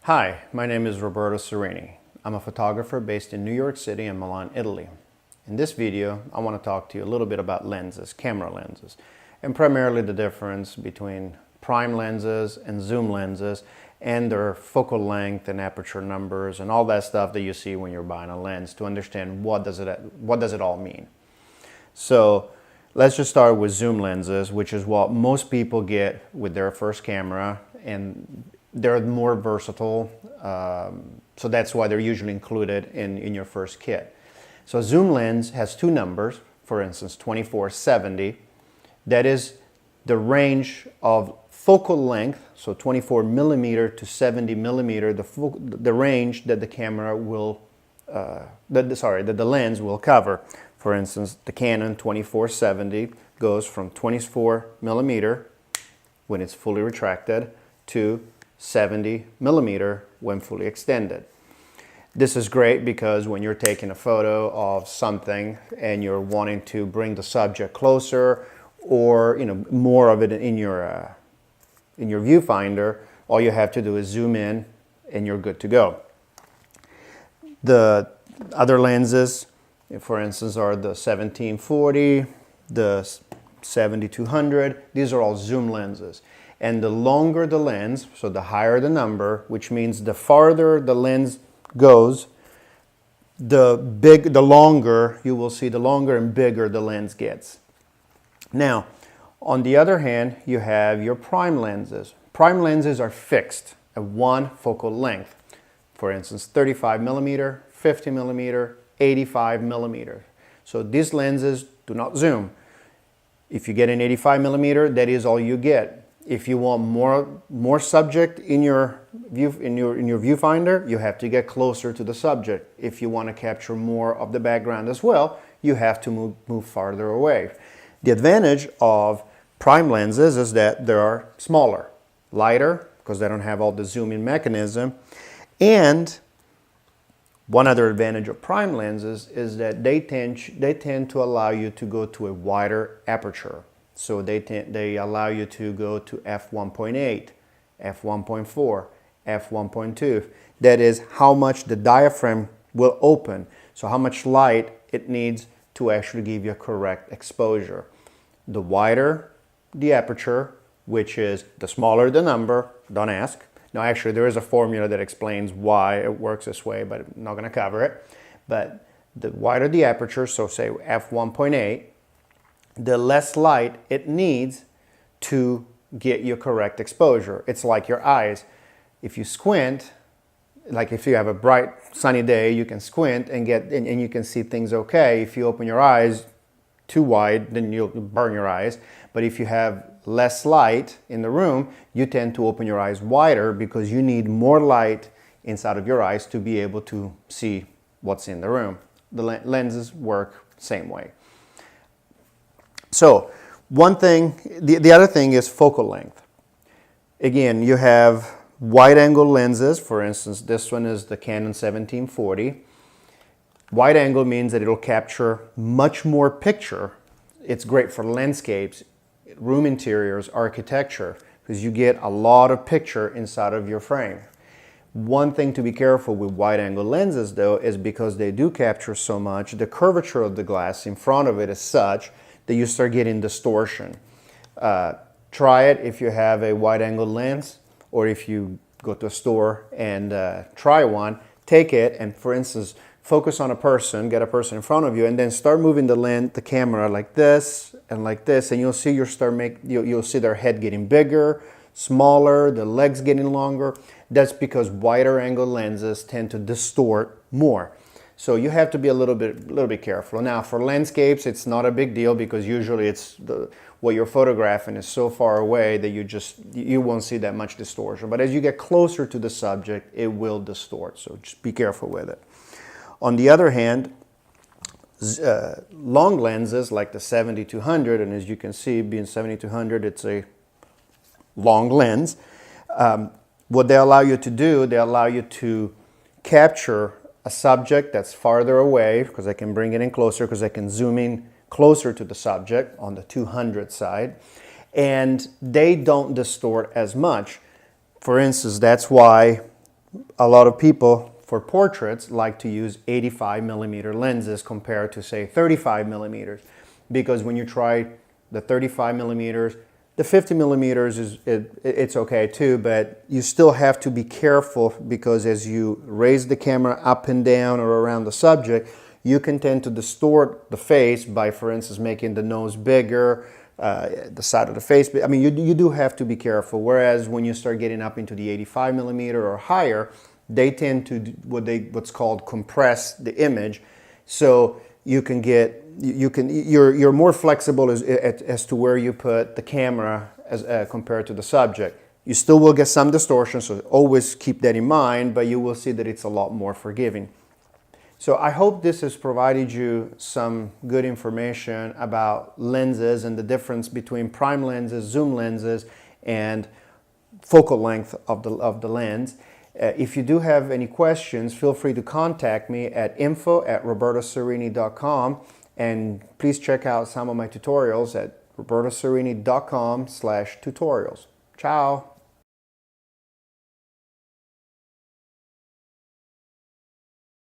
Hi, my name is Roberto Serini. I'm a photographer based in New York City and Milan, Italy. In this video, I want to talk to you a little bit about lenses, camera lenses, and primarily the difference between prime lenses and zoom lenses and their focal length and aperture numbers and all that stuff that you see when you're buying a lens to understand what does it all mean. So let's just start with zoom lenses, which is what most people get with their first camera, and they're more versatile, so that's why they're usually included in your first kit. So a zoom lens has two numbers, for instance 2470, that is the range of focal length, so 24 millimeter to 70 millimeter, the range that the camera will, that the lens will cover. For instance, the Canon 2470 goes from 24 millimeter when it's fully retracted to 70 millimeter when fully extended. This is great because when you're taking a photo of something and you're wanting to bring the subject closer, or more of it in your viewfinder, all you have to do is zoom in and you're good to go. The other lenses, for instance, are the 1740, the 7200. These are all zoom lenses. And the longer the lens, so the higher the number, which means the farther the lens goes, the longer you will see, the longer and bigger the lens gets. Now, on the other hand, you have your prime lenses. Prime lenses are fixed at one focal length. For instance, 35 millimeter, 50 millimeter, 85 millimeter. So these lenses do not zoom. If you get an 85 millimeter, that is all you get. If you want more subject in your viewfinder, you have to get closer to the subject. If you want to capture more of the background as well, you have to move farther away. The advantage of prime lenses is that they are smaller, lighter, because they don't have all the zoom-in mechanism. And one other advantage of prime lenses is that they tend to allow you to go to a wider aperture. So they allow you to go to f1.8, f1.4, f1.2. That is how much the diaphragm will open. So how much light it needs to actually give you a correct exposure. The wider the aperture, which is the smaller the number, don't ask. Now actually there is a formula that explains why it works this way, but I'm not going to cover it. But the wider the aperture, so say f1.8, the less light it needs to get your correct exposure. It's like your eyes. If you squint, like if you have a bright sunny day, you can squint and you can see things okay. If you open your eyes too wide, then you'll burn your eyes. But if you have less light in the room, you tend to open your eyes wider because you need more light inside of your eyes to be able to see what's in the room. The lenses work same way. So one thing, the other thing is focal length. Again, you have wide angle lenses. For instance, this one is the Canon 1740. Wide angle means that it'll capture much more picture. It's great for landscapes, room interiors, architecture, because you get a lot of picture inside of your frame. One thing to be careful with wide angle lenses though is because they do capture so much, the curvature of the glass in front of it is such that you start getting distortion. Try it if you have a wide angle lens, or if you go to a store and try one, take it and, for instance, focus on a person, get a person in front of you, and then start moving the camera like this, and you'll see you'll see their head getting bigger, smaller, the legs getting longer. That's because wider angle lenses tend to distort more. So you have to be a little bit careful. Now for landscapes, it's not a big deal because usually it's what you're photographing is so far away that you won't see that much distortion. But as you get closer to the subject, it will distort. So just be careful with it. On the other hand, long lenses like the 7200, and as you can see, being 7200, it's a long lens. What they allow you to do, they allow you to capture a subject that's farther away, because I can bring it in closer, because I can zoom in closer to the subject on the 200 side, and they don't distort as much. For instance, that's why a lot of people for portraits like to use 85 millimeter lenses compared to say 35 millimeters, because when you try the 35 millimeters, the 50 millimeters it's okay too, but you still have to be careful, because as you raise the camera up and down or around the subject, you can tend to distort the face by, for instance, making the nose bigger, the side of the face. I mean, you do have to be careful. Whereas when you start getting up into the 85 millimeter or higher, they tend to do what's called compress the image, so you can get you're more flexible as to where you put the camera as compared to the subject. You still will get some distortion, so always keep that in mind, but you will see that it's a lot more forgiving. So I hope this has provided you some good information about lenses and the difference between prime lenses, zoom lenses, and focal length of the lens. If you do have any questions, feel free to contact me at info@robertoserini.com, and please check out some of my tutorials at robertoserini.com/tutorials. Ciao!